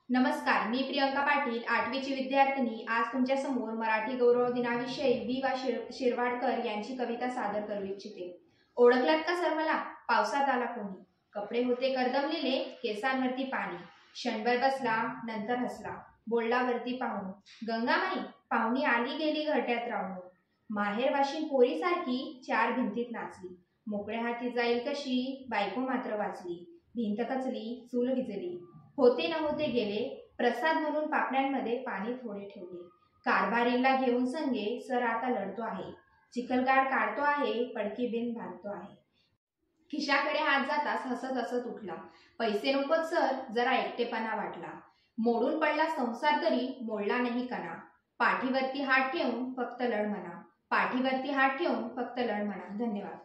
नमस्कार, मी प्रियंका पाटील, 8वीची विद्यार्थिनी आज तुमच्या समोर मराठी गौरव दिनाविषयी वि. शिरवाडकर यांची कविता सादर करू इच्छिते। ओळखलात का सर मला? पावसात आला कोणी, कपडे होते कर्दमलेले, केसांवरती पाणी, क्षणभर बसला नंतर हसला, बोलला वरती पाहून, गंगामाई पाहुणी आली गेली घरट्यात राहून, माहेर वाशीन पोरीसारखी चार भिंतीत नाचली, मोकळ्या हाती जाईल कशी, बायको मात्र वाचली, भिंत कचली, चूल विजली, होते नव्हते गेले, प्रसाद म्हणून पापण्यांमध्ये पाणी थोडे ठेवले, कारभारीला घेऊन संगे सर आता लढतो आहे, चिखलगाड काढतो आहे, पडकी बिन बांधतो आहे। खिशाकडे हात जाताच हसत हसत उठला, पैसे नकोत सर, जरा एकटेपणा वाटला, मोडून पडला संसार तरी मोडला नाही कणा, पाठीवरती हात ठेवून फक्त लढ म्हणा, पाठीवरती हात ठेवून फक्त लढ म्हणा। धन्यवाद।